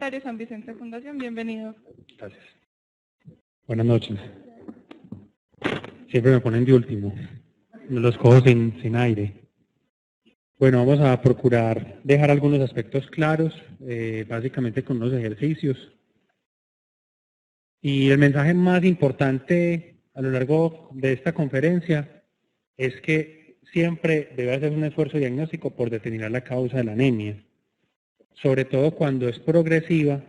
Universitario San Vicente Fundación, bienvenido. Gracias. Buenas noches. Siempre me ponen de último. Me los cojo sin aire. Bueno, vamos a procurar dejar algunos aspectos claros, básicamente con unos ejercicios. Y el mensaje más importante a lo largo de esta conferencia es que siempre debe hacer un esfuerzo diagnóstico por determinar la causa de la anemia, sobre todo cuando es progresiva,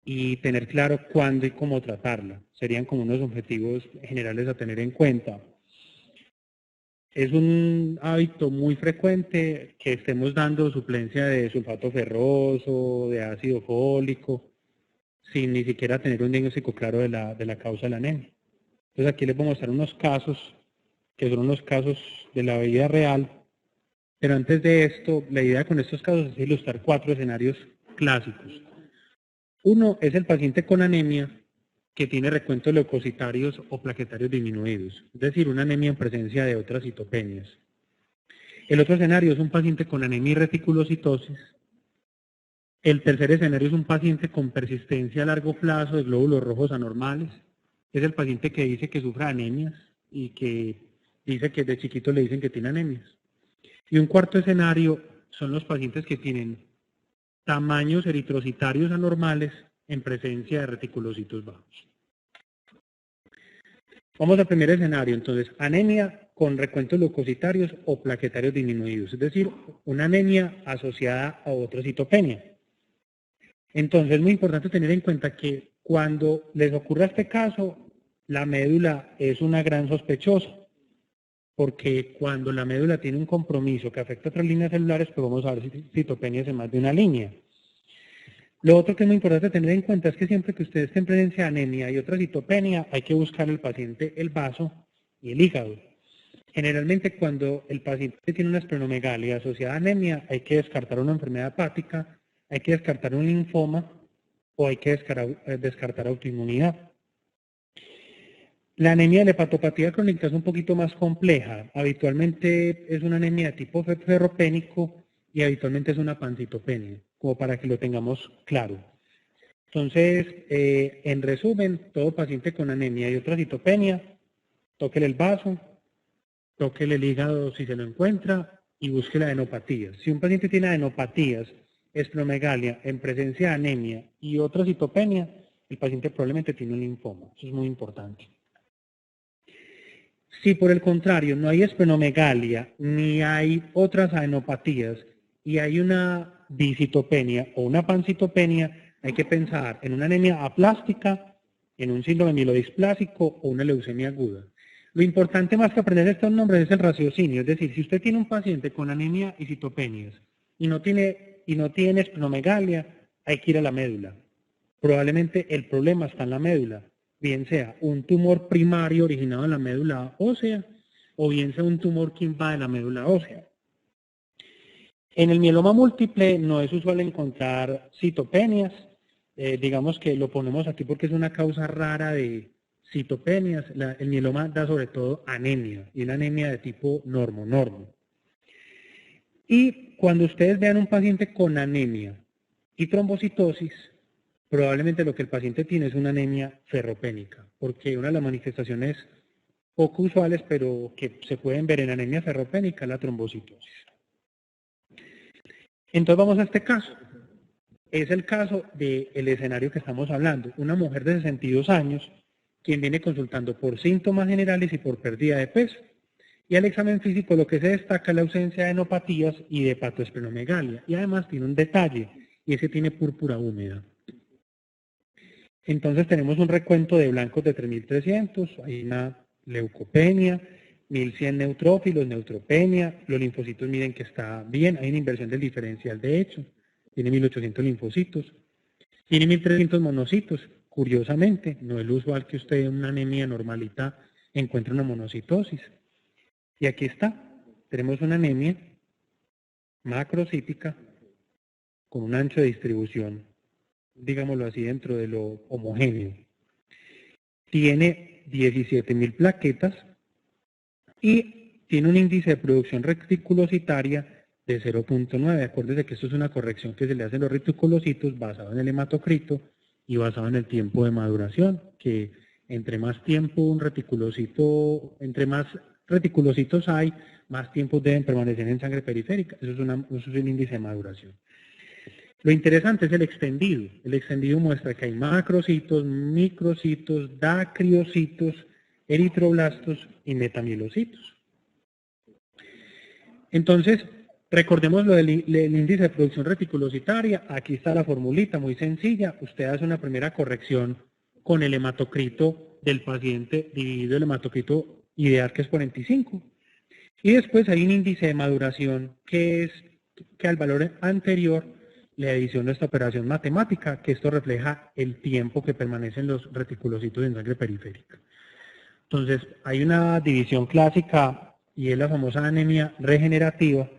y tener claro cuándo y cómo tratarla. Serían como unos objetivos generales a tener en cuenta. Es un hábito muy frecuente que estemos dando suplencia de sulfato ferroso, de ácido fólico, sin ni siquiera tener un diagnóstico claro de la causa de la anemia. Entonces aquí les voy a mostrar unos casos, que son unos casos de la vida real, pero antes de esto, la idea con estos casos es ilustrar 4 escenarios clásicos. Uno es el paciente con anemia que tiene recuentos leucocitarios o plaquetarios disminuidos, es decir, una anemia en presencia de otras citopenias. El otro escenario es un paciente con anemia y reticulocitosis. El tercer escenario es un paciente con persistencia a largo plazo de glóbulos rojos anormales. Es el paciente que dice que sufre anemias y que dice que de chiquito le dicen que tiene anemias. Y un cuarto escenario son los pacientes que tienen tamaños eritrocitarios anormales en presencia de reticulocitos bajos. Vamos al primer escenario, entonces, anemia con recuentos leucocitarios o plaquetarios disminuidos, es decir, una anemia asociada a otra citopenia. Entonces, es muy importante tener en cuenta que cuando les ocurra este caso, la médula es una gran sospechosa, porque cuando la médula tiene un compromiso que afecta a otras líneas celulares, pues vamos a ver citopenias en más de una línea. Lo otro que es muy importante tener en cuenta es que siempre que ustedes estén en presencia de anemia y otra citopenia, hay que buscar al paciente el vaso y el hígado. Generalmente cuando el paciente tiene una esplenomegalia asociada a anemia, hay que descartar una enfermedad hepática, hay que descartar un linfoma o hay que descartar autoinmunidad. La anemia de la hepatopatía crónica es un poquito más compleja. Habitualmente es una anemia de tipo ferropénico y habitualmente es una pancitopenia, como para que lo tengamos claro. Entonces, en resumen, todo paciente con anemia y otra citopenia, tóquele el vaso, tóquele el hígado si se lo encuentra y busque la adenopatías. Si un paciente tiene adenopatías, esplenomegalia en presencia de anemia y otra citopenia, el paciente probablemente tiene un linfoma. Eso es muy importante. Si por el contrario no hay esplenomegalia ni hay otras adenopatías y hay una bicitopenia o una pancitopenia, hay que pensar en una anemia aplástica, en un síndrome mielodisplásico o una leucemia aguda. Lo importante más que aprender estos nombres es el raciocinio, es decir, si usted tiene un paciente con anemia y citopenias y no tiene esplenomegalia, hay que ir a la médula. Probablemente el problema está en la médula, bien sea un tumor primario originado en la médula ósea o bien sea un tumor que invade la médula ósea. En el mieloma múltiple no es usual encontrar citopenias, digamos que lo ponemos aquí porque es una causa rara de citopenias. El mieloma da sobre todo anemia y una anemia de tipo normo. Y cuando ustedes vean un paciente con anemia y trombocitosis, probablemente lo que el paciente tiene es una anemia ferropénica, porque una de las manifestaciones poco usuales, pero que se pueden ver en anemia ferropénica, es la trombocitosis. Entonces vamos a este caso. Es el caso del escenario que estamos hablando. Una mujer de 62 años, quien viene consultando por síntomas generales y por pérdida de peso. Y al examen físico lo que se destaca es la ausencia de enopatías y de hepatoesplenomegalia. Y además tiene un detalle, y es que tiene púrpura húmeda. Entonces tenemos un recuento de blancos de 3.300, hay una leucopenia, 1.100 neutrófilos, neutropenia, los linfocitos miren que está bien, hay una inversión del diferencial de hecho, tiene 1.800 linfocitos, tiene 1.300 monocitos, curiosamente, no es lo usual que usted en una anemia normalita encuentre una monocitosis. Y aquí está, tenemos una anemia macrocítica con un ancho de distribución, digámoslo así, dentro de lo homogéneo. Tiene 17.000 plaquetas y tiene un índice de producción reticulocitaria de 0.9. Acuérdense que esto es una corrección que se le hace a los reticulocitos basado en el hematocrito y basado en el tiempo de maduración, que entre más tiempo un reticulocito, entre más reticulocitos hay, más tiempo deben permanecer en sangre periférica. Eso es el índice de maduración. Lo interesante es el extendido. El extendido muestra que hay macrocitos, microcitos, dacriocitos, eritroblastos y metamielocitos. Entonces, recordemos lo del índice de producción reticulocitaria. Aquí está la formulita, muy sencilla. Usted hace una primera corrección con el hematocrito del paciente dividido el hematocrito ideal, que es 45. Y después hay un índice de maduración que al valor anterior le adiciona esta operación matemática, que esto refleja el tiempo que permanecen los reticulocitos en sangre periférica. Entonces, hay una división clásica y es la famosa anemia regenerativa,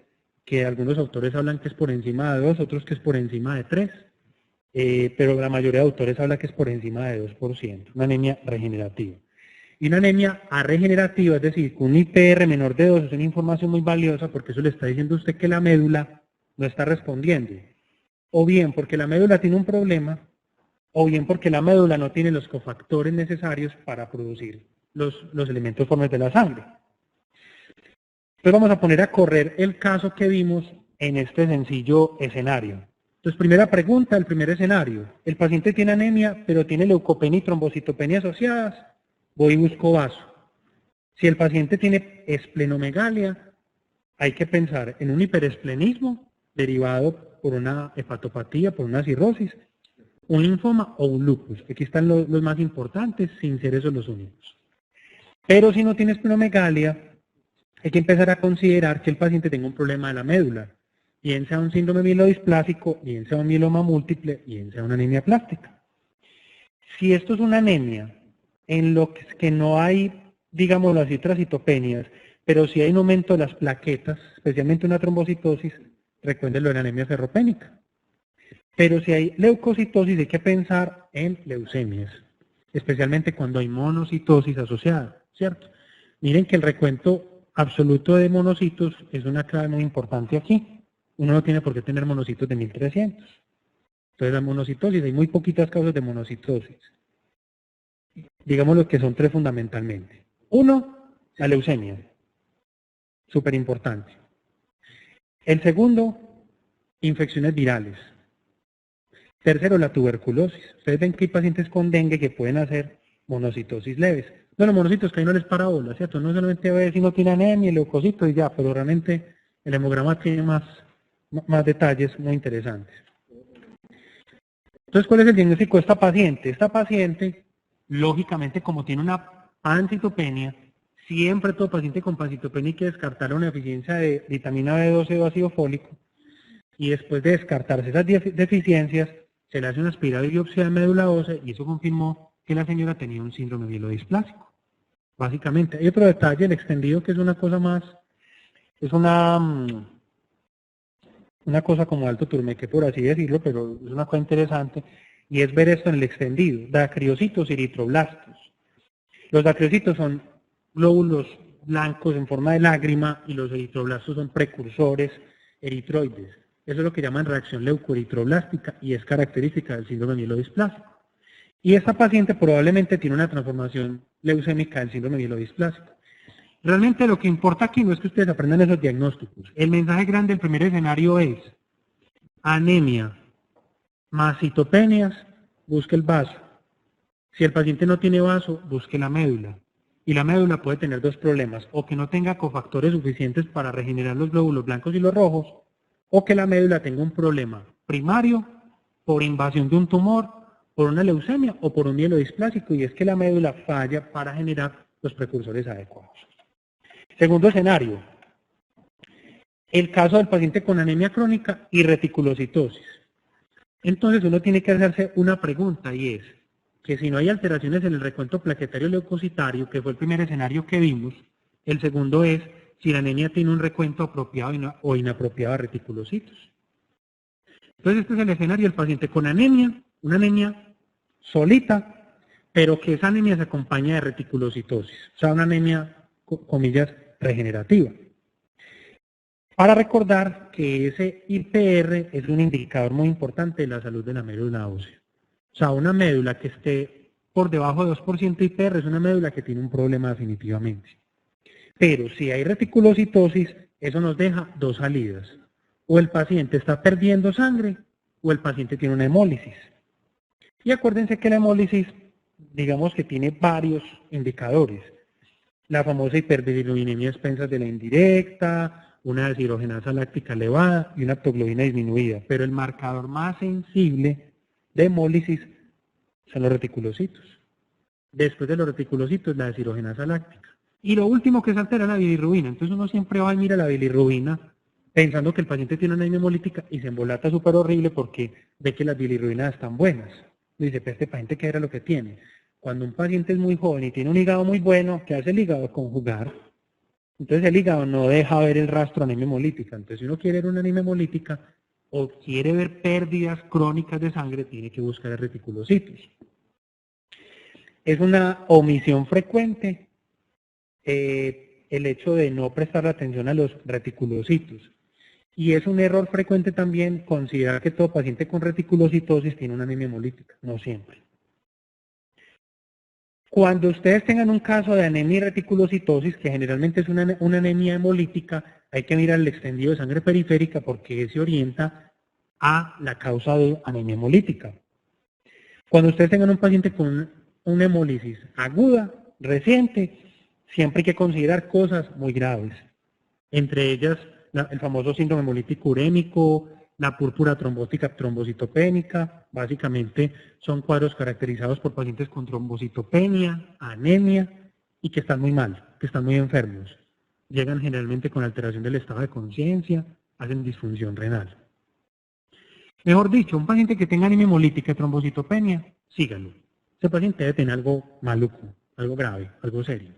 que algunos autores hablan que es por encima de 2, otros que es por encima de 3, pero la mayoría de autores habla que es por encima de 2%, una anemia regenerativa. Y una anemia arregenerativa, es decir, con un IPR menor de 2, es una información muy valiosa porque eso le está diciendo a usted que la médula no está respondiendo. O bien porque la médula tiene un problema, o bien porque la médula no tiene los cofactores necesarios para producir los elementos formes de la sangre. Entonces vamos a poner a correr el caso que vimos en este sencillo escenario. Entonces, primera pregunta, el primer escenario. El paciente tiene anemia, pero tiene leucopenia y trombocitopenia asociadas. Voy y busco vaso. Si el paciente tiene esplenomegalia, hay que pensar en un hiperesplenismo derivado por una hepatopatía, por una cirrosis, un linfoma o un lupus. Aquí están los más importantes, sin ser esos los únicos. Pero si no tiene esplenomegalia, hay que empezar a considerar que el paciente tenga un problema de la médula, bien sea un síndrome mielodisplásico, bien sea un mieloma múltiple, bien sea una anemia plástica. Si esto es una anemia en lo que no hay, digámoslo así, tracitopenias, pero sí hay un aumento de las plaquetas, especialmente una trombocitosis, recuerden lo de la anemia ferropénica. Pero si hay leucocitosis, hay que pensar en leucemias, especialmente cuando hay monocitosis asociada, ¿cierto? Miren que el recuento absoluto de monocitos es una clave muy importante aquí. Uno no tiene por qué tener monocitos de 1300. Entonces la monocitosis, hay muy poquitas causas de monocitosis. Digamos lo que son 3 fundamentalmente. 1, la leucemia, súper importante. El segundo, infecciones virales. Tercero, la tuberculosis. Ustedes ven que hay pacientes con dengue que pueden hacer monocitosis leves. No, los monocitos que ahí no les para bola, ¿cierto? No solamente ve si no tiene anemia, leucocito y ya, pero realmente el hemograma tiene más detalles muy interesantes. Entonces, ¿cuál es el diagnóstico de esta paciente? Esta paciente, lógicamente, como tiene una pancitopenia, siempre todo paciente con pancitopenia hay que descartar una deficiencia de vitamina B12 o ácido fólico, y después de descartarse esas deficiencias, se le hace una aspirada de biopsia de médula ósea y eso confirmó que la señora tenía un síndrome mielodisplásico. Básicamente, hay otro detalle, el extendido, que es una cosa más, es una cosa como alto turmeque, por así decirlo, pero es una cosa interesante, y es ver esto en el extendido, dacriocitos y eritroblastos. Los dacriocitos son glóbulos blancos en forma de lágrima y los eritroblastos son precursores eritroides. Eso es lo que llaman reacción leucoeritroblástica y es característica del síndrome mielodisplásico. Y esta paciente probablemente tiene una transformación leucémica del síndrome mielodisplásico. Realmente lo que importa aquí no es que ustedes aprendan esos diagnósticos. El mensaje grande del primer escenario es anemia más citopenias, busque el vaso. Si el paciente no tiene vaso, busque la médula. Y la médula puede tener 2 problemas, o que no tenga cofactores suficientes para regenerar los glóbulos blancos y los rojos, o que la médula tenga un problema primario por invasión de un tumor, por una leucemia o por un mielodisplásico, y es que la médula falla para generar los precursores adecuados. Segundo escenario, el caso del paciente con anemia crónica y reticulocitosis. Entonces uno tiene que hacerse una pregunta y es que si no hay alteraciones en el recuento plaquetario leucocitario, que fue el primer escenario que vimos, el segundo es si la anemia tiene un recuento apropiado o inapropiado de reticulocitos. Entonces este es el escenario del paciente con anemia, una anemia solita, pero que esa anemia se acompaña de reticulocitosis, o sea, una anemia, comillas, regenerativa. para recordar que ese IPR es un indicador muy importante de la salud de la médula ósea. O sea, una médula que esté por debajo de 2% IPR es una médula que tiene un problema definitivamente. Pero si hay reticulocitosis, eso nos deja dos salidas. O el paciente está perdiendo sangre o el paciente tiene una hemólisis. Y acuérdense que la hemólisis, digamos que tiene varios indicadores. La famosa hiperbilirubinemia a expensas de la indirecta, una deshidrogenasa láctica elevada y una aptoglobina disminuida. Pero el marcador más sensible de hemólisis son los reticulocitos. Después de los reticulocitos, la deshidrogenasa láctica. Y lo último que se altera es la bilirrubina. Entonces uno siempre va y mira la bilirrubina pensando que el paciente tiene una anemia hemolítica y se embolata súper horrible porque ve que las bilirrubinas están buenas. Y dice, pero este paciente, ¿qué era lo que tiene? Cuando un paciente es muy joven y tiene un hígado muy bueno, ¿qué hace el hígado? Conjugar. Entonces el hígado no deja ver el rastro de anemia hemolítica. Entonces si uno quiere ver una anemia hemolítica o quiere ver pérdidas crónicas de sangre, tiene que buscar el reticulocitos. Es una omisión frecuente el hecho de no prestar atención a los reticulocitos. Y es un error frecuente también considerar que todo paciente con reticulocitosis tiene una anemia hemolítica. No siempre. Cuando ustedes tengan un caso de anemia y reticulocitosis, que generalmente es una anemia hemolítica, hay que mirar el extendido de sangre periférica porque se orienta a la causa de anemia hemolítica. Cuando ustedes tengan un paciente con una hemólisis aguda, reciente, siempre hay que considerar cosas muy graves. Entre ellas, el famoso síndrome hemolítico urémico, la púrpura trombótica trombocitopénica, básicamente son cuadros caracterizados por pacientes con trombocitopenia, anemia y que están muy mal, que están muy enfermos. Llegan generalmente con alteración del estado de conciencia, hacen disfunción renal. Mejor dicho, un paciente que tenga anemia hemolítica y trombocitopenia, síganlo. Ese paciente debe tener algo maluco, algo grave, algo serio.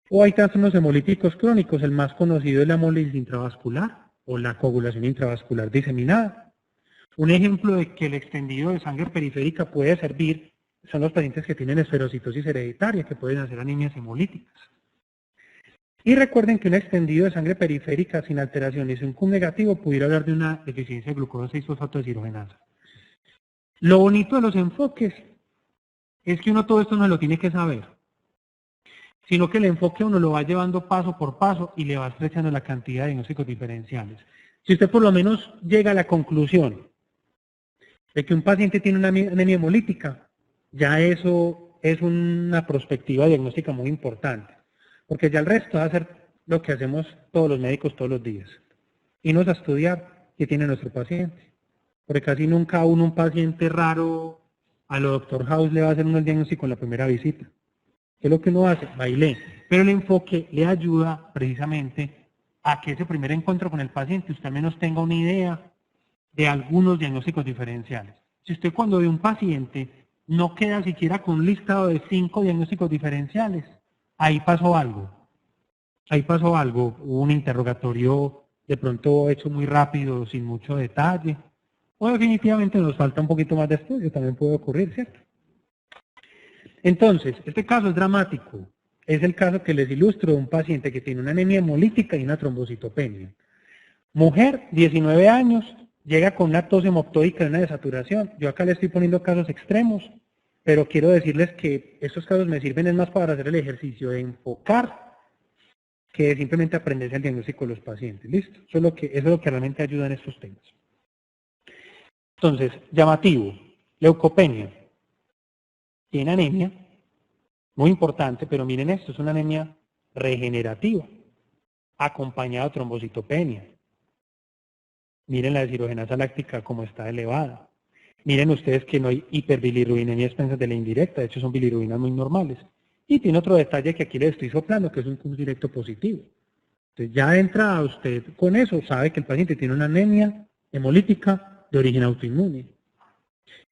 O hay trastornos hemolíticos crónicos, el más conocido es la hemólisis intravascular o la coagulación intravascular diseminada. Un ejemplo de que el extendido de sangre periférica puede servir son los pacientes que tienen esferocitosis hereditaria, que pueden hacer anemias hemolíticas. Y recuerden que un extendido de sangre periférica sin alteraciones, un CUM negativo, pudiera hablar de una deficiencia de glucosa 6-fosfato deshidrogenasa. Lo bonito de los enfoques es que uno todo esto no lo tiene que saber, sino que el enfoque uno lo va llevando paso por paso y le va estrechando la cantidad de diagnósticos diferenciales. Si usted por lo menos llega a la conclusión de que un paciente tiene una anemia hemolítica, ya eso es una perspectiva diagnóstica muy importante, porque ya el resto va a ser lo que hacemos todos los médicos todos los días, irnos a estudiar qué tiene nuestro paciente, porque casi nunca un paciente raro a lo Dr. House le va a hacer un diagnóstico en la primera visita. ¿Qué es lo que uno hace? Bailé. Pero el enfoque le ayuda precisamente a que ese primer encuentro con el paciente usted al menos tenga una idea de algunos diagnósticos diferenciales. Si usted cuando ve un paciente no queda siquiera con un listado de 5 diagnósticos diferenciales, ahí pasó algo. Ahí pasó algo. Hubo un interrogatorio de pronto hecho muy rápido, sin mucho detalle. O definitivamente nos falta un poquito más de estudio, también puede ocurrir, ¿cierto? Entonces, este caso es dramático. Es el caso que les ilustro de un paciente que tiene una anemia hemolítica y una trombocitopenia. Mujer, 19 años, llega con una tos hemoptóica y una desaturación. Yo acá le estoy poniendo casos extremos, pero quiero decirles que estos casos me sirven es más para hacer el ejercicio de enfocar que de simplemente aprenderse el diagnóstico de los pacientes. ¿Listo? Eso es lo que realmente ayuda en estos temas. Entonces, llamativo, leucopenia. Tiene anemia, muy importante, pero miren esto, es una anemia regenerativa, acompañada de trombocitopenia. Miren la deshidrogenasa láctica como está elevada. Miren ustedes que no hay hiperbilirrubinemia a expensas de la indirecta, de hecho son bilirrubinas muy normales. Y tiene otro detalle que aquí les estoy soplando, que es un CUM directo positivo. Entonces ya de entrada usted con eso sabe que el paciente tiene una anemia hemolítica de origen autoinmune.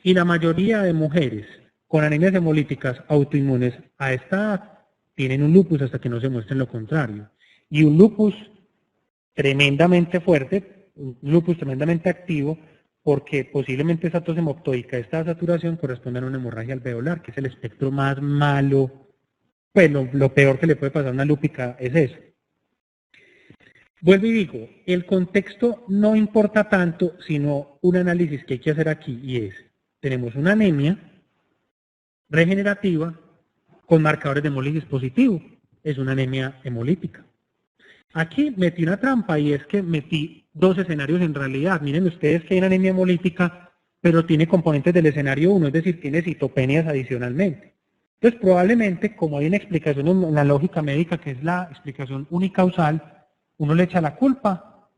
Y la mayoría de mujeres con anemias hemolíticas autoinmunes a esta edad tienen un lupus hasta que no se muestren lo contrario. Y un lupus tremendamente fuerte, un lupus tremendamente activo, porque posiblemente esa tos hemoptóica, esta saturación corresponde a una hemorragia alveolar, que es el espectro más malo. Pues lo peor que le puede pasar a una lúpica es eso. Vuelvo y digo, el contexto no importa tanto, sino un análisis que hay que hacer aquí, y es, tenemos una anemia regenerativa con marcadores de hemólisis positivo, es una anemia hemolítica. Aquí metí una trampa y es que metí dos escenarios en realidad. Miren ustedes que hay una anemia hemolítica, pero tiene componentes del escenario 1, es decir, tiene citopenias adicionalmente. Entonces, probablemente, como hay una explicación en la lógica médica, que es la explicación unicausal, uno le echa la culpa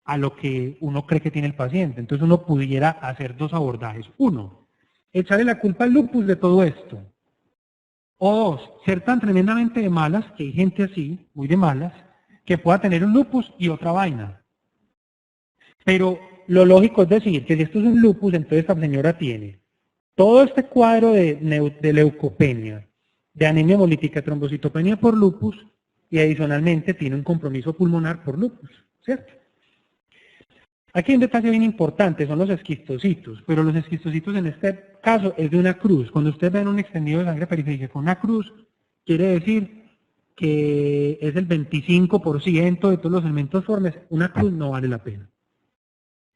a lo que uno cree que tiene el paciente. Entonces, uno pudiera hacer dos abordajes. Uno, echarle la culpa al lupus de todo esto. O dos, ser tan tremendamente de malas, que hay gente así, muy de malas, que pueda tener un lupus y otra vaina. Pero lo lógico es decir que si esto es un lupus, entonces esta señora tiene todo este cuadro de leucopenia, de anemia hemolítica, trombocitopenia por lupus, y adicionalmente tiene un compromiso pulmonar por lupus, ¿cierto? Aquí hay un detalle bien importante, son los esquistocitos, pero los esquistocitos en este caso es de una cruz. Cuando usted ve un extendido de sangre periférica con una cruz, quiere decir que es el 25% de todos los elementos formes, una cruz no vale la pena.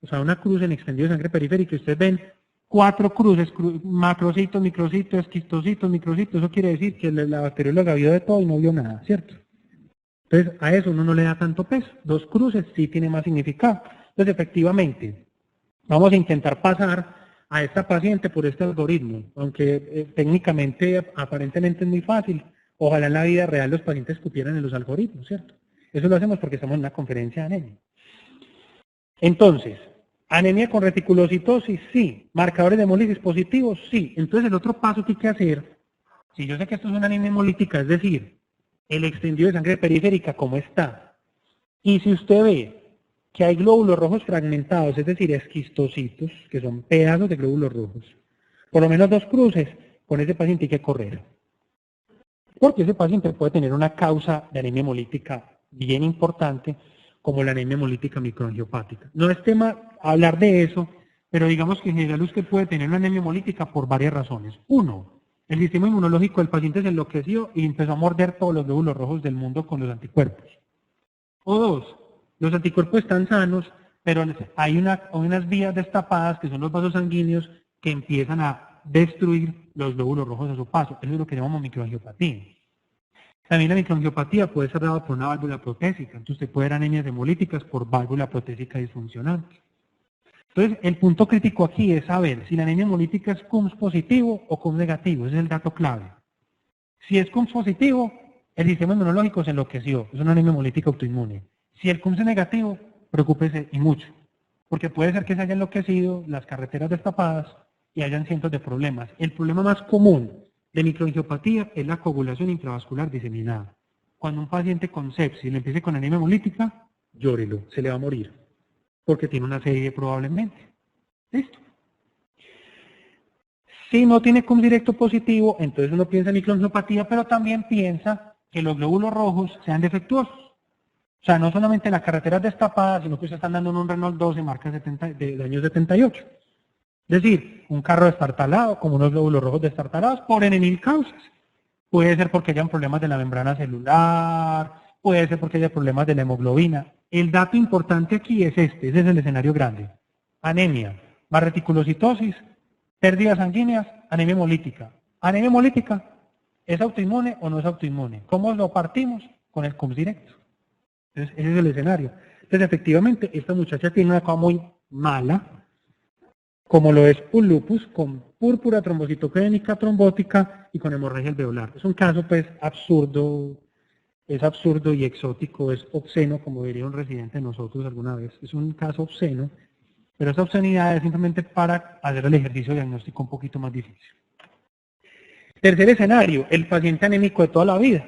O sea, una cruz en extendido de sangre periférica, ustedes ven 4 cruces, macrocitos, microcitos, esquistocitos, microcitos, eso quiere decir que la bacterióloga vio de todo y no vio nada, ¿cierto? Entonces, a eso uno no le da tanto peso. 2 cruces sí tiene más significado. Entonces, efectivamente, vamos a intentar pasar a esta paciente por este algoritmo, aunque técnicamente, aparentemente es muy fácil. Ojalá en la vida real los pacientes cupieran en los algoritmos, ¿cierto? Eso lo hacemos porque estamos en una conferencia de anemia. Entonces, anemia con reticulocitosis, sí. Marcadores de hemólisis positivos, sí. Entonces, el otro paso que hay que hacer, si yo sé que esto es una anemia hemolítica, es decir, el extendido de sangre periférica, ¿cómo está? Y si usted ve que hay glóbulos rojos fragmentados, es decir, esquistocitos, que son pedazos de glóbulos rojos, por lo menos 2 cruces, con ese paciente hay que correr. Porque ese paciente puede tener una causa de anemia hemolítica bien importante, como la anemia hemolítica microangiopática. No es tema hablar de eso, pero digamos que en general usted puede tener una anemia hemolítica por varias razones. Uno, el sistema inmunológico del paciente se enloqueció y empezó a morder todos los glóbulos rojos del mundo con los anticuerpos. O dos, los anticuerpos están sanos, pero hay unas vías destapadas, que son los vasos sanguíneos, que empiezan a destruir los glóbulos rojos a su paso. Eso es lo que llamamos microangiopatía. También la microangiopatía puede ser dada por una válvula protésica. Entonces usted puede dar anemias hemolíticas por válvula protésica disfuncional. Entonces, el punto crítico aquí es saber si la anemia hemolítica es CUMS positivo o CUMS negativo. Ese es el dato clave. Si es CUMS positivo, el sistema inmunológico se enloqueció. Es una anemia hemolítica autoinmune. Si el CUMS es negativo, preocúpese y mucho. Porque puede ser que se haya enloquecido, las carreteras destapadas y hayan cientos de problemas. El problema más común de microangiopatía es la coagulación intravascular diseminada. Cuando un paciente con sepsis le empiece con anemia hemolítica, llórelo, se le va a morir. Porque tiene una serie probablemente. ¿Listo? Si no tiene CUMS directo positivo, entonces uno piensa en microangiopatía, pero también piensa que los glóbulos rojos sean defectuosos. O sea, no solamente las carreteras destapadas, sino que se están dando en un Renault 12 marca del año 78. Es decir, un carro destartalado, como unos glóbulos rojos destartalados, por N mil causas. Puede ser porque hayan problemas de la membrana celular, puede ser porque haya problemas de la hemoglobina. El dato importante aquí es este, ese es el escenario grande. Anemia, más reticulocitosis, pérdidas sanguíneas, anemia hemolítica. Anemia hemolítica, ¿es autoinmune o no es autoinmune? ¿Cómo lo partimos? Con el CUMS directo. Entonces, ese es el escenario. Entonces, efectivamente, esta muchacha tiene una cosa muy mala, como lo es un lupus, con púrpura trombocitopénica trombótica y con hemorragia alveolar. Es un caso, pues, absurdo, es absurdo y exótico, es obsceno, como diría un residente de nosotros alguna vez. Es un caso obsceno, pero esa obscenidad es simplemente para hacer el ejercicio diagnóstico un poquito más difícil. Tercer escenario, el paciente anémico de toda la vida.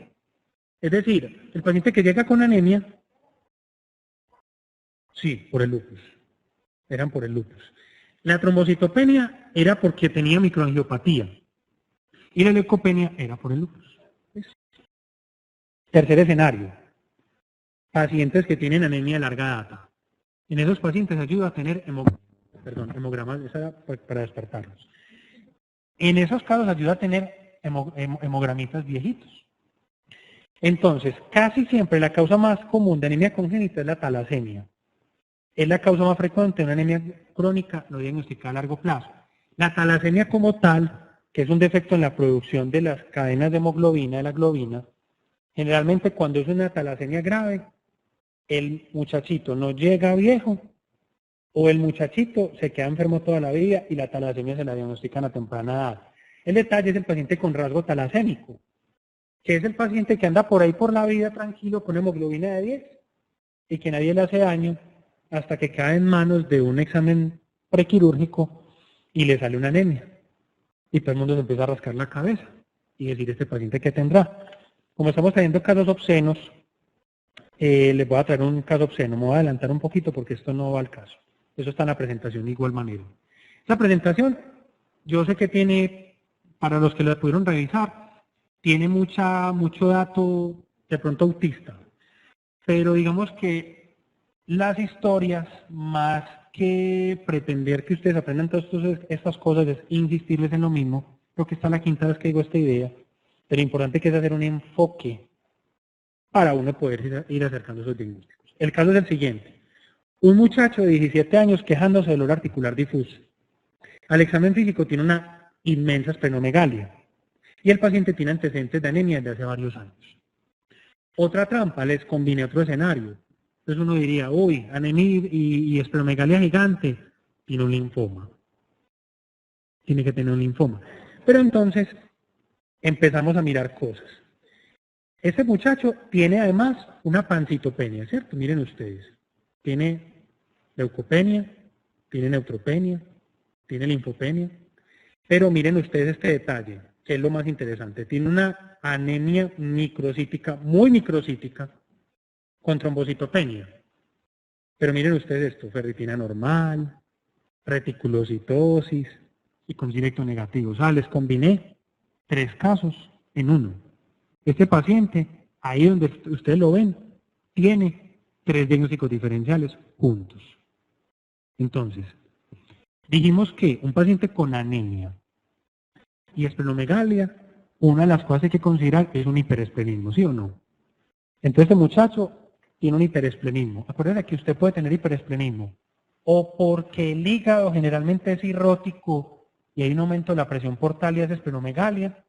Es decir, el paciente que llega con anemia, sí, por el lupus. Eran por el lupus. La trombocitopenia era porque tenía microangiopatía. Y la leucopenia era por el lupus. Tercer escenario. Pacientes que tienen anemia de larga data. En esos pacientes ayuda a tener hemogramas para despertarlos. En esos casos ayuda a tener hemogramitas viejitos. Entonces, casi siempre la causa más común de anemia congénita es la talasemia. Es la causa más frecuente de una anemia crónica no diagnosticada a largo plazo. La talasemia como tal, que es un defecto en la producción de las cadenas de hemoglobina, de la globina, generalmente cuando es una talasemia grave, el muchachito no llega viejo o el muchachito se queda enfermo toda la vida y la talasemia se la diagnostican a temprana edad. El detalle es el paciente con rasgo talasémico, que es el paciente que anda por ahí por la vida tranquilo con hemoglobina de 10 y que nadie le hace daño hasta que cae en manos de un examen prequirúrgico y le sale una anemia. Y todo el mundo se empieza a rascar la cabeza y decir, ¿este paciente qué tendrá? Como estamos teniendo casos obscenos, les voy a traer un caso obsceno. Me voy a adelantar un poquito porque esto no va al caso. Eso está en la presentación de igual manera. Esta presentación, yo sé que tiene, para los que la pudieron revisar, tiene mucho dato de pronto autista. Pero digamos que las historias, más que pretender que ustedes aprendan todas estas cosas, es insistirles en lo mismo. Creo que esta es la quinta vez que digo esta idea. Pero lo importante que es hacer un enfoque para uno poder ir acercando esos diagnósticos. El caso es el siguiente. Un muchacho de 17 años quejándose de dolor articular difuso. Al examen físico tiene una inmensa esplenomegalia. Y el paciente tiene antecedentes de anemia desde hace varios años. Otra trampa, les combiné otro escenario. Entonces uno diría, uy, anemia y esplenomegalia gigante, tiene un linfoma. Tiene que tener un linfoma. Pero entonces empezamos a mirar cosas. Este muchacho tiene además una pancitopenia, ¿cierto? Miren ustedes. Tiene leucopenia, tiene neutropenia, tiene linfopenia. Pero miren ustedes este detalle, que es lo más interesante. Tiene una anemia microcítica, muy microcítica, con trombocitopenia. Pero miren ustedes esto, ferritina normal, reticulocitosis y con directo negativo. O sea, les combiné 3 casos en uno. Este paciente, ahí donde ustedes lo ven, tiene 3 diagnósticos diferenciales juntos. Entonces, dijimos que un paciente con anemia y esplenomegalia, una de las cosas que hay que considerar es un hiperesplenismo, ¿sí o no? Entonces este muchacho tiene un hiperesplenismo. Acuérdense que usted puede tener hiperesplenismo o porque el hígado generalmente es cirrótico y hay un aumento de la presión portal y es esplenomegalia.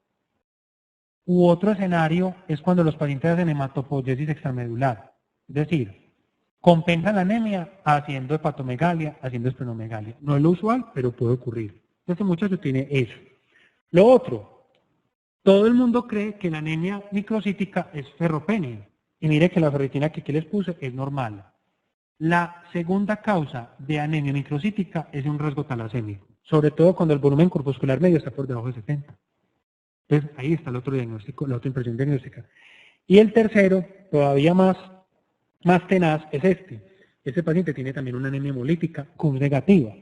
U otro escenario es cuando los pacientes hacen hematopoiesis extramedular. Es decir, compensan la anemia haciendo hepatomegalia, haciendo esplenomegalia. No es lo usual, pero puede ocurrir. Este muchacho tiene eso. Lo otro, todo el mundo cree que la anemia microcítica es ferropenia. Y mire que la ferritina que aquí les puse es normal. La segunda causa de anemia microcítica es un rasgo talasémico, sobre todo cuando el volumen corpuscular medio está por debajo de 70. Entonces ahí está el otro diagnóstico, la otra impresión diagnóstica. Y el tercero, todavía más tenaz, es este. Este paciente tiene también una anemia hemolítica con negativa.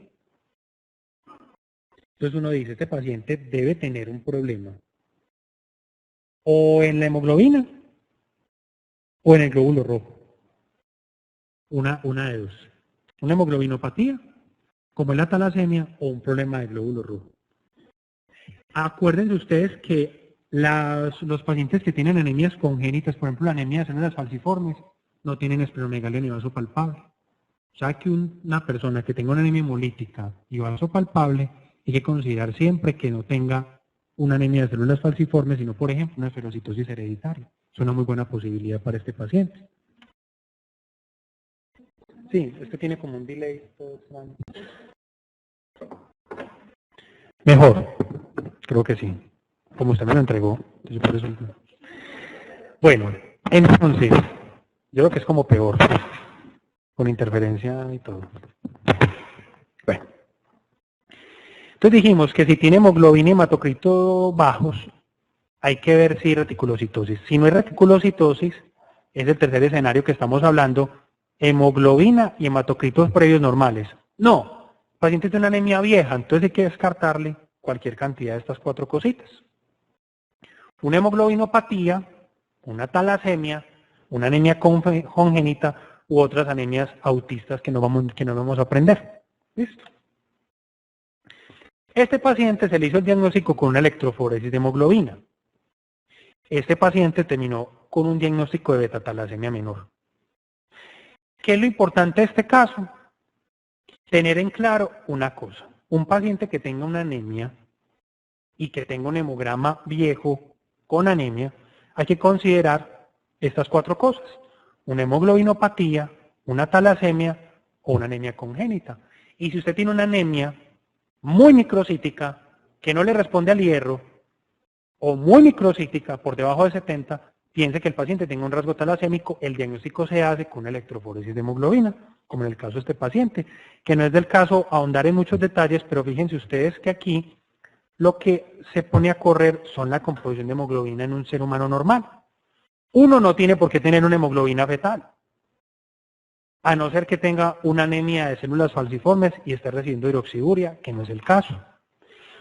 Entonces uno dice, este paciente debe tener un problema o en la hemoglobina o en el glóbulo rojo. Una de dos. Una hemoglobinopatía, como es la talasemia, o un problema de glóbulo rojo. Acuérdense ustedes que los pacientes que tienen anemias congénitas, por ejemplo la anemia de células falciformes, no tienen esplenomegalia ni vaso palpable. O sea que una persona que tenga una anemia hemolítica y vaso palpable, hay que considerar siempre que no tenga una anemia de células falciformes, sino por ejemplo una esferocitosis hereditaria. Es una muy buena posibilidad para este paciente. Sí, esto tiene como un delay. Mejor, creo que sí. Como usted me lo entregó. Por eso... Bueno, entonces, yo creo que es como peor, con interferencia y todo. Bueno. Entonces dijimos que si tiene hemoglobina y hematocrito bajos, hay que ver si hay reticulocitosis. Si no hay reticulocitosis, es el tercer escenario que estamos hablando, hemoglobina y hematocritos previos normales. No, el paciente tiene una anemia vieja, entonces hay que descartarle cualquier cantidad de estas 4 cositas. Una hemoglobinopatía, una talasemia, una anemia congénita u otras anemias autistas que no vamos a aprender. ¿Listo? Este paciente se le hizo el diagnóstico con una electroforesis de hemoglobina. Este paciente terminó con un diagnóstico de beta-talasemia menor. ¿Qué es lo importante de este caso? Tener en claro una cosa. Un paciente que tenga una anemia y que tenga un hemograma viejo con anemia, hay que considerar estas 4 cosas. Una hemoglobinopatía, una talasemia o una anemia congénita. Y si usted tiene una anemia muy microcítica, que no le responde al hierro, o muy microcítica, por debajo de 70, piense que el paciente tenga un rasgo talasémico, el diagnóstico se hace con electroforesis de hemoglobina, como en el caso de este paciente, que no es del caso ahondar en muchos detalles, pero fíjense ustedes que aquí lo que se pone a correr son la composición de hemoglobina en un ser humano normal. Uno no tiene por qué tener una hemoglobina fetal, a no ser que tenga una anemia de células falciformes y esté recibiendo hidroxiuria, que no es el caso.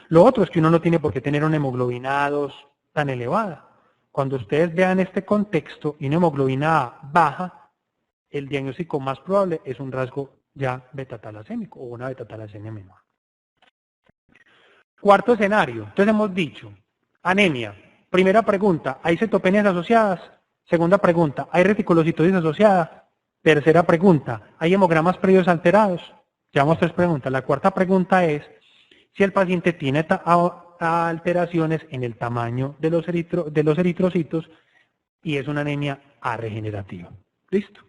Lo otro es que uno no tiene por qué tener una hemoglobina A2 tan elevada. Cuando ustedes vean este contexto y una hemoglobina A baja, el diagnóstico más probable es un rasgo ya betatalasémico o una betatalasemia menor. Cuarto escenario, entonces hemos dicho, anemia. Primera pregunta, ¿hay citopenias asociadas? Segunda pregunta, ¿hay reticulocitosis asociada? Tercera pregunta, ¿hay hemogramas previos alterados? Llevamos 3 preguntas. La cuarta pregunta es si el paciente tiene alteraciones en el tamaño de los eritrocitos y es una anemia arregenerativa. ¿Listo?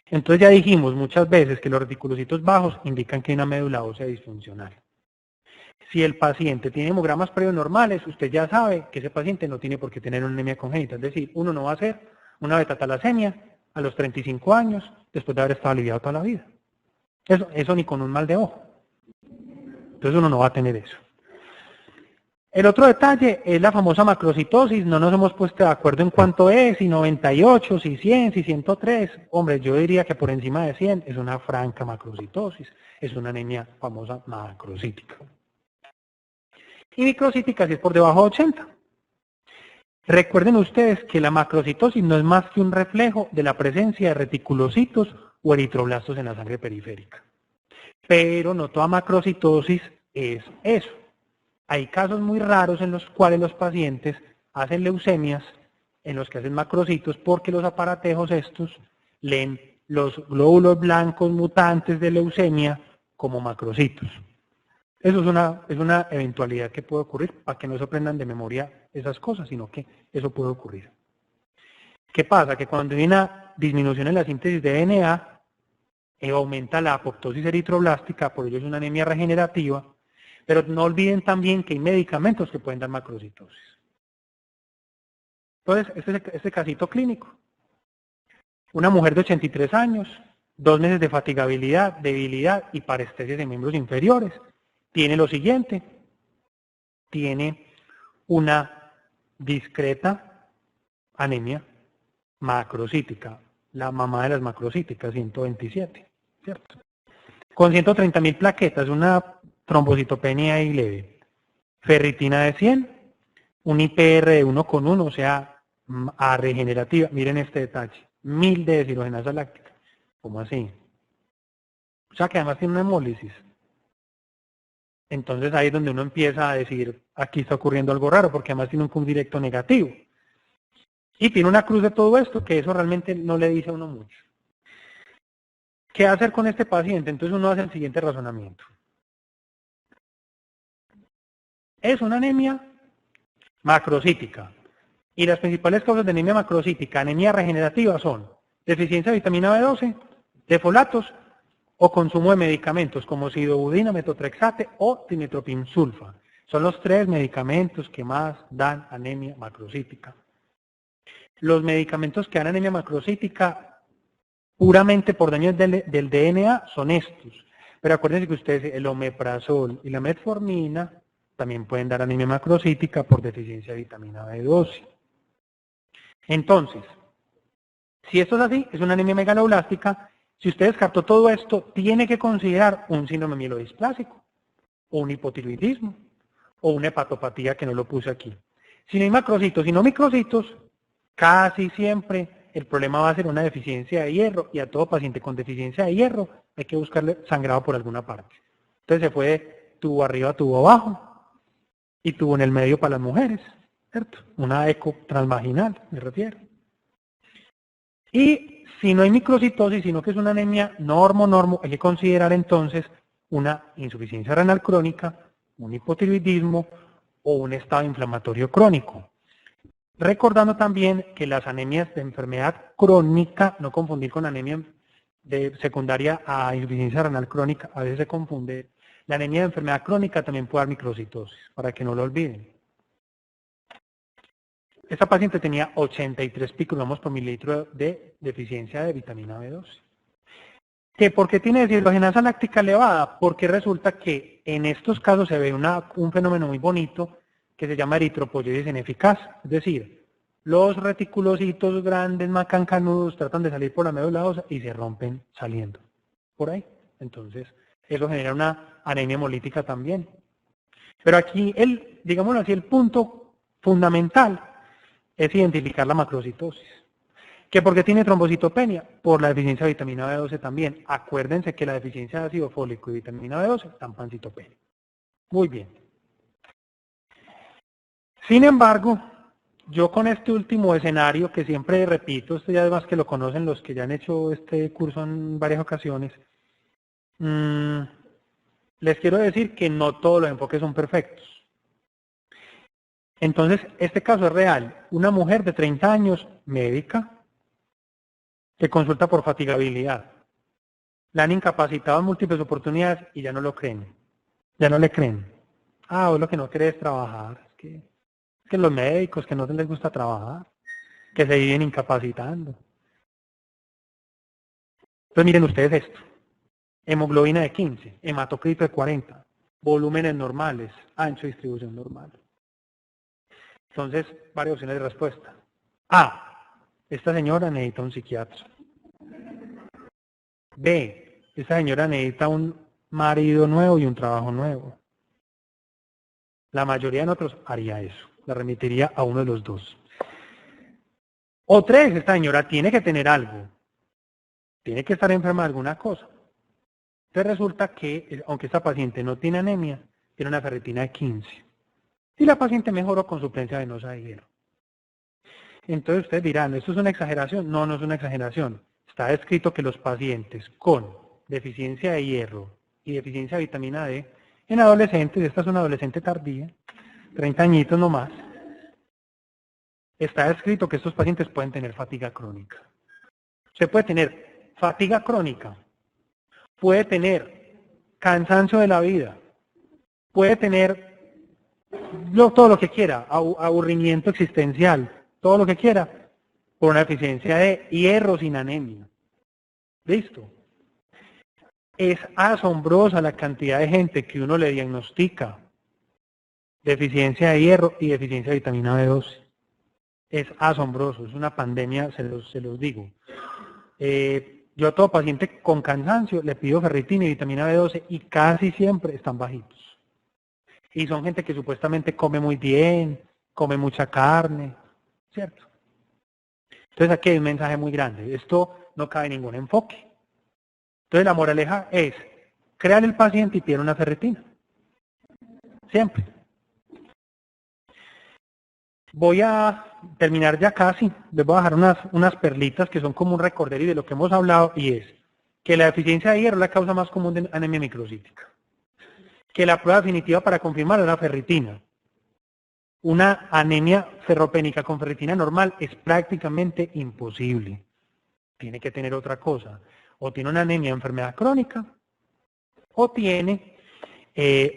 Entonces ya dijimos muchas veces que los reticulocitos bajos indican que hay una médula ósea disfuncional. Si el paciente tiene hemogramas previos normales, usted ya sabe que ese paciente no tiene por qué tener una anemia congénita. Es decir, uno no va a hacer una betatalasemia a los 35 años después de haber estado aliviado toda la vida. Eso ni con un mal de ojo. Entonces uno no va a tener eso. El otro detalle es la famosa macrocitosis. No nos hemos puesto de acuerdo en cuánto es, si 98, si 100, si 103. Hombre, yo diría que por encima de 100 es una franca macrocitosis. Es una anemia famosa macrocítica. Y microcítica si es por debajo de 80. Recuerden ustedes que la macrocitosis no es más que un reflejo de la presencia de reticulocitos o eritroblastos en la sangre periférica. Pero no toda macrocitosis es eso. Hay casos muy raros en los cuales los pacientes hacen leucemias en los que hacen macrocitos porque los aparatejos estos leen los glóbulos blancos mutantes de leucemia como macrocitos. Eso es una eventualidad que puede ocurrir, para que no se aprendan de memoria esas cosas, sino que eso puede ocurrir. ¿Qué pasa? Que cuando hay una disminución en la síntesis de DNA, aumenta la apoptosis eritroblástica, por ello es una anemia regenerativa, pero no olviden también que hay medicamentos que pueden dar macrocitosis. Entonces, este casito clínico. Una mujer de 83 años, 2 meses de fatigabilidad, debilidad y parestesia de miembros inferiores. Tiene lo siguiente, tiene una discreta anemia macrocítica, la mamá de las macrocíticas, 127, ¿cierto? Con 130.000 plaquetas, una trombocitopenia ahí leve, ferritina de 100, un IPR de 1,1, o sea, regenerativa. Miren este detalle, 1000 de deshidrogenasa láctica. ¿Cómo así? O sea que además tiene una hemólisis. Entonces ahí es donde uno empieza a decir, aquí está ocurriendo algo raro, porque además tiene un cum directo negativo. Y tiene una cruz de todo esto, que eso realmente no le dice a uno mucho. ¿Qué hacer con este paciente? Entonces uno hace el siguiente razonamiento. Es una anemia macrocítica. Y las principales causas de anemia macrocítica, anemia regenerativa, son deficiencia de vitamina B12, de folatos o consumo de medicamentos como sidobudina, metotrexate o timetropin sulfa. Son los 3 medicamentos que más dan anemia macrocítica. Los medicamentos que dan anemia macrocítica puramente por daños del DNA son estos. Pero acuérdense que ustedes, el omeprazol y la metformina también pueden dar anemia macrocítica por deficiencia de vitamina B12. Entonces, si esto es así, es una anemia megaloblástica. Si usted descartó todo esto, tiene que considerar un síndrome mielodisplásico, o un hipotiroidismo, o una hepatopatía que no lo puse aquí. Si no hay macrocitos y no microcitos, casi siempre el problema va a ser una deficiencia de hierro, y a todo paciente con deficiencia de hierro hay que buscarle sangrado por alguna parte. Entonces se fue tubo arriba, tubo abajo, y tubo en el medio para las mujeres. ¿cierto? Una eco transvaginal, me refiero. Y si no hay microcitosis, sino que es una anemia normo, hay que considerar entonces una insuficiencia renal crónica, un hipotiroidismo o un estado inflamatorio crónico. Recordando también que las anemias de enfermedad crónica, no confundir con anemia de secundaria a insuficiencia renal crónica, a veces se confunde. La anemia de enfermedad crónica también puede dar microcitosis, para que no lo olviden. Esta paciente tenía 83 picogramos por mililitro de deficiencia de vitamina B12. ¿Que por qué tiene deshidrogenasa láctica elevada? Porque resulta que en estos casos se ve un fenómeno muy bonito que se llama eritropoyesis ineficaz. Es decir, los reticulocitos grandes, macancanudos, tratan de salir por la médula ósea y se rompen saliendo por ahí. Entonces, eso genera una anemia hemolítica también. Pero aquí, digámoslo así, el punto fundamental es identificar la macrocitosis. ¿Que por qué tiene trombocitopenia? Por la deficiencia de vitamina B12 también. Acuérdense que la deficiencia de ácido fólico y vitamina B12 dan pancitopenia. Muy bien. Sin embargo, yo con este último escenario, que siempre repito, esto ya además que lo conocen los que ya han hecho este curso en varias ocasiones, les quiero decir que no todos los enfoques son perfectos. Entonces, este caso es real. Una mujer de 30 años, médica, que consulta por fatigabilidad. La han incapacitado en múltiples oportunidades y ya no lo creen. Ya no le creen. Ah, vos lo que no querés es trabajar. Es que los médicos que no les gusta trabajar, que se viven incapacitando. Entonces miren ustedes esto. Hemoglobina de 15, hematocrito de 40, volúmenes normales, ancho de distribución normal. Entonces, varias opciones de respuesta. A, esta señora necesita un psiquiatra. B, esta señora necesita un marido nuevo y un trabajo nuevo. La mayoría de nosotros haría eso, la remitiría a uno de los dos. O 3, esta señora tiene que tener algo, tiene que estar enferma de alguna cosa. Entonces resulta que, aunque esta paciente no tiene anemia, tiene una ferritina de 15. Y la paciente mejoró con suplencia venosa de hierro. Entonces ustedes dirán, ¿esto es una exageración? No, no es una exageración. Está escrito que los pacientes con deficiencia de hierro y deficiencia de vitamina D, en adolescentes, esta es una adolescente tardía, 30 añitos nomás, está escrito que estos pacientes pueden tener fatiga crónica. Se puede tener fatiga crónica, puede tener cansancio de la vida, puede tener todo lo que quiera, aburrimiento existencial, todo lo que quiera, por una deficiencia de hierro sin anemia. ¿Listo? Es asombrosa la cantidad de gente que uno le diagnostica deficiencia de hierro y deficiencia de vitamina B12. Es asombroso, es una pandemia, se los digo. Yo a todo paciente con cansancio le pido ferritina y vitamina B12 y casi siempre están bajitos. Y son gente que supuestamente come muy bien, come mucha carne, ¿cierto? Entonces aquí hay un mensaje muy grande. Esto no cabe en ningún enfoque. Entonces la moraleja es, créale el paciente y pide una ferritina. Siempre. Voy a terminar ya casi. Les voy a dejar unas perlitas que son como un recorderis de lo que hemos hablado y es que la deficiencia de hierro es la causa más común de anemia microcítica. Que la prueba definitiva para confirmar es la ferritina. Una anemia ferropénica con ferritina normal es prácticamente imposible. Tiene que tener otra cosa. O tiene una anemia de enfermedad crónica, o tiene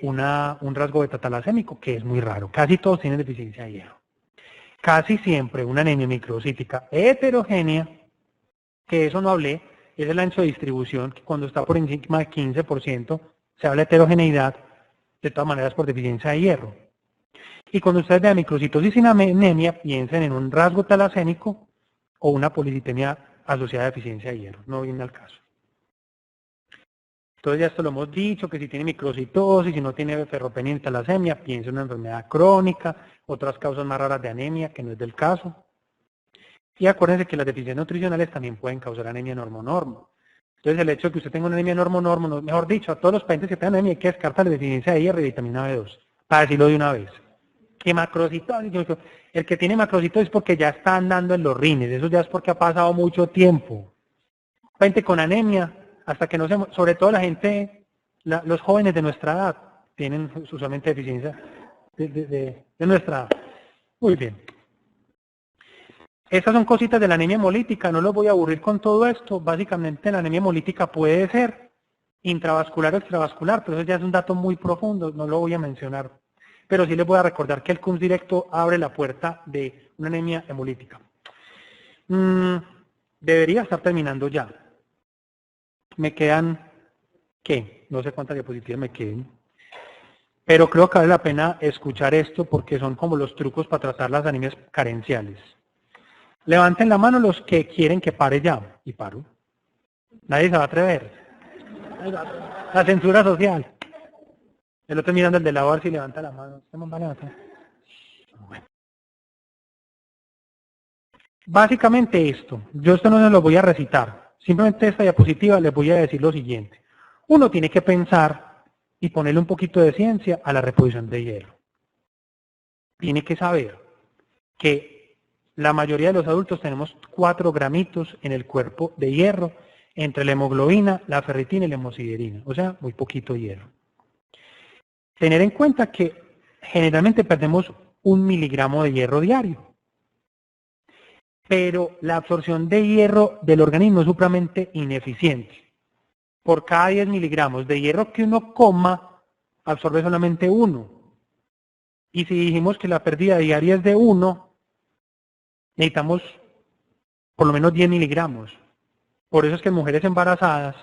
un rasgo beta-talasémico, que es muy raro. Casi todos tienen deficiencia de hierro. Casi siempre una anemia microcítica heterogénea, que eso no hablé, es el ancho de distribución, que cuando está por encima de 15%, se habla de heterogeneidad, de todas maneras por deficiencia de hierro. Y cuando ustedes vean microcitosis sin anemia, piensen en un rasgo talasémico o una policitemia asociada a deficiencia de hierro. No viene al caso. Entonces ya esto lo hemos dicho, que si tiene microcitosis, si no tiene ferropenia y talasemia, piensen en una enfermedad crónica, otras causas más raras de anemia, que no es del caso. Y acuérdense que las deficiencias nutricionales también pueden causar anemia normo-normo. Entonces el hecho de que usted tenga una anemia normo-normo, mejor dicho, a todos los pacientes que tengan anemia hay que descartar la deficiencia de hierro y vitamina B2, para decirlo de una vez. Hemacrocitosis, el que tiene macrocitosis es porque ya está andando en los rines, eso ya es porque ha pasado mucho tiempo. Gente con anemia, hasta que no se, sobre todo la gente, los jóvenes de nuestra edad, tienen usualmente deficiencia de nuestra edad. Muy bien. Estas son cositas de la anemia hemolítica, no los voy a aburrir con todo esto. Básicamente la anemia hemolítica puede ser intravascular o extravascular, pero eso ya es un dato muy profundo, no lo voy a mencionar. Pero sí les voy a recordar que el CUMS directo abre la puerta de una anemia hemolítica. Debería estar terminando ya. Me quedan, ¿qué? No sé cuántas diapositivas me queden. Pero creo que vale la pena escuchar esto porque son como los trucos para tratar las anemias carenciales. Levanten la mano los que quieren que pare ya. Y paro. Nadie se va a atrever. La censura social. El otro mirando el de la a ver si levanta la mano. Bueno. Básicamente esto. Yo esto no se lo voy a recitar. Simplemente esta diapositiva les voy a decir lo siguiente. Uno tiene que pensar y ponerle un poquito de ciencia a la reposición de hierro. Tiene que saber que la mayoría de los adultos tenemos 4 gramitos en el cuerpo de hierro entre la hemoglobina, la ferritina y la hemosiderina. O sea, muy poquito hierro. Tener en cuenta que generalmente perdemos 1 miligramo de hierro diario. Pero la absorción de hierro del organismo es supremamente ineficiente. Por cada 10 miligramos de hierro que uno coma, absorbe solamente 1. Y si dijimos que la pérdida diaria es de 1, necesitamos por lo menos 10 miligramos. Por eso es que mujeres embarazadas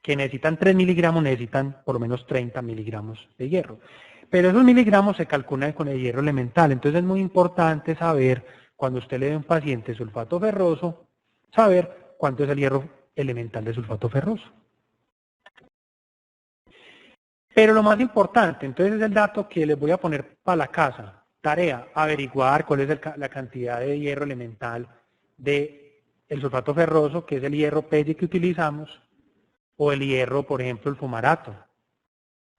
que necesitan 3 miligramos necesitan por lo menos 30 miligramos de hierro. Pero esos miligramos se calculan con el hierro elemental. Entonces es muy importante saber, cuando usted le dé a un paciente sulfato ferroso, saber cuánto es el hierro elemental de sulfato ferroso. Pero lo más importante, entonces es el dato que les voy a poner para la casa. Tarea, averiguar cuál es la cantidad de hierro elemental del sulfato ferroso, que es el hierro Pg que utilizamos, o el hierro, por ejemplo, el fumarato,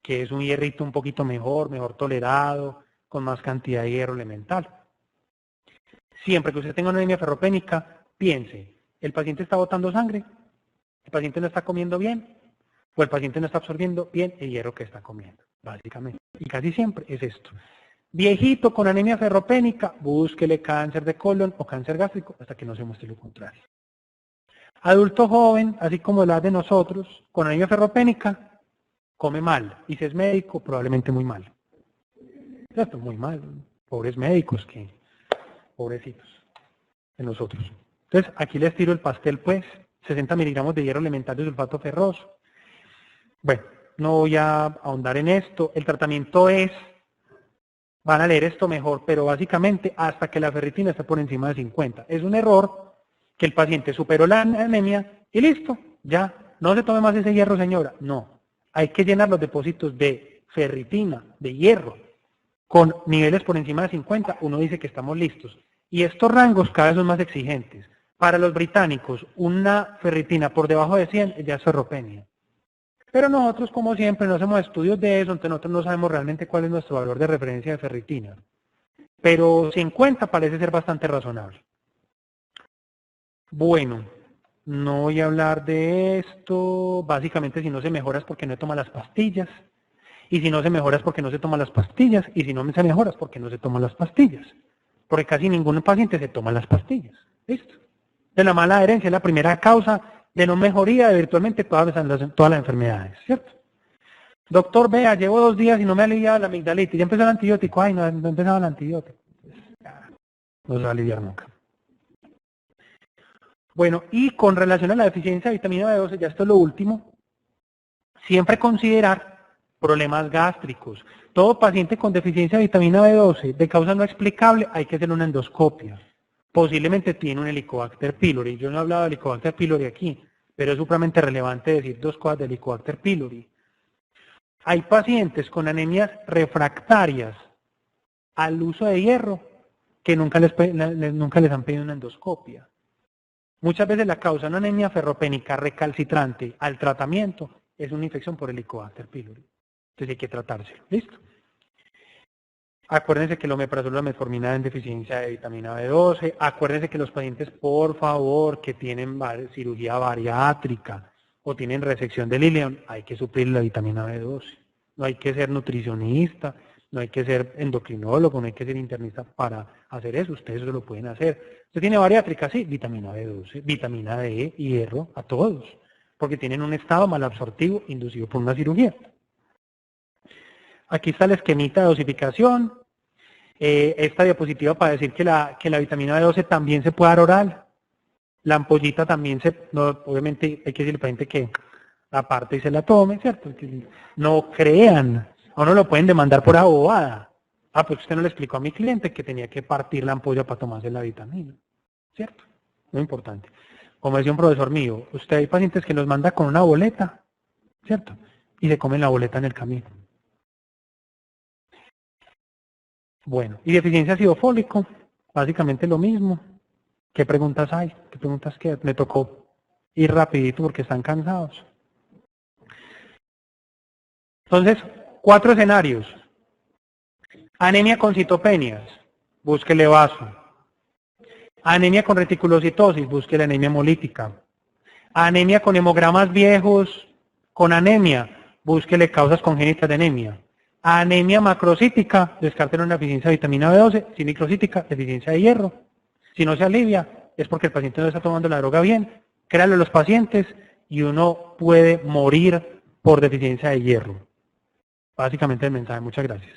que es un hierrito un poquito mejor tolerado, con más cantidad de hierro elemental. Siempre que usted tenga una anemia ferropénica, piense, ¿el paciente está botando sangre? ¿El paciente no está comiendo bien? ¿O el paciente no está absorbiendo bien el hierro que está comiendo? Básicamente. Y casi siempre es esto. Viejito con anemia ferropénica, búsquele cáncer de colon o cáncer gástrico hasta que no se muestre lo contrario. Adulto joven, así como la de nosotros, con anemia ferropénica, come mal. Y si es médico, probablemente muy mal. ¿Cierto? Muy mal. Pobres médicos, pobrecitos de nosotros. Entonces, aquí les tiro el pastel, pues. 60 miligramos de hierro elemental de sulfato ferroso. Bueno, no voy a ahondar en esto. El tratamiento es, van a leer esto mejor, pero básicamente hasta que la ferritina esté por encima de 50. Es un error que el paciente superó la anemia y listo, ya. No se tome más ese hierro, señora. No, hay que llenar los depósitos de ferritina, de hierro, con niveles por encima de 50. Uno dice que estamos listos. Y estos rangos cada vez son más exigentes. Para los británicos, una ferritina por debajo de 100 ya es ferropenia. Pero nosotros, como siempre, no hacemos estudios de eso, entonces nosotros no sabemos realmente cuál es nuestro valor de referencia de ferritina. Pero 50 parece ser bastante razonable. Bueno, no voy a hablar de esto. Básicamente, si no se mejora es porque no toma las pastillas. Y si no se mejora es porque no se toma las pastillas. Y si no se mejora es porque no se toman las pastillas. Porque casi ningún paciente se toma las pastillas. ¿Listo? De la mala adherencia es la primera causa de no mejoría de virtualmente todas las enfermedades, ¿cierto? Doctor, vea, llevo 2 días y no me ha aliviado la amigdalitis. Ya empezó el antibiótico. Ay, no ha empezado el antibiótico. No se va a aliviar nunca. Bueno, y con relación a la deficiencia de vitamina B12, ya esto es lo último, siempre considerar problemas gástricos. Todo paciente con deficiencia de vitamina B12 de causa no explicable hay que hacer una endoscopia. Posiblemente tiene un Helicobacter pylori. Yo no he hablado de Helicobacter pylori aquí, pero es supremamente relevante decir 2 cosas de Helicobacter pylori. Hay pacientes con anemias refractarias al uso de hierro que nunca les han pedido una endoscopia. Muchas veces la causa de una anemia ferropénica recalcitrante al tratamiento es una infección por Helicobacter pylori. Entonces hay que tratárselo. ¿Listo? Acuérdense que el omeprazol y la metformina en deficiencia de vitamina B12. Acuérdense que los pacientes, por favor, que tienen cirugía bariátrica o tienen resección del ileón, hay que suplir la vitamina B12. No hay que ser nutricionista, no hay que ser endocrinólogo, no hay que ser internista para hacer eso. Ustedes eso lo pueden hacer. ¿Usted tiene bariátrica? Sí, vitamina B12, vitamina D, hierro, a todos. Porque tienen un estado malabsortivo inducido por una cirugía. Aquí está el esquemita de dosificación. Esta diapositiva para decir que la vitamina B12 también se puede dar oral. La ampollita también obviamente hay que decirle al paciente que la parte y se la tome, ¿cierto? Que no crean, a uno lo pueden demandar por abobada. Ah, pues usted no le explicó a mi cliente que tenía que partir la ampolla para tomarse la vitamina, ¿cierto? Muy importante. Como decía un profesor mío, usted hay pacientes que los manda con una boleta, ¿cierto? Y se comen la boleta en el camino. Bueno, y deficiencia de ácido fólico, básicamente lo mismo. ¿Qué preguntas hay? ¿Qué preguntas quedan? Me tocó ir rapidito porque están cansados. Entonces, 4 escenarios. Anemia con citopenias, búsquele vaso. Anemia con reticulocitosis, búsquele anemia hemolítica. Anemia con hemogramas viejos, con anemia, búsquele causas congénitas de anemia. Anemia macrocítica, descarten una deficiencia de vitamina B12, si microcítica, deficiencia de hierro. Si no se alivia, es porque el paciente no está tomando la droga bien. Créanlo a los pacientes y uno puede morir por deficiencia de hierro. Básicamente el mensaje. Muchas gracias.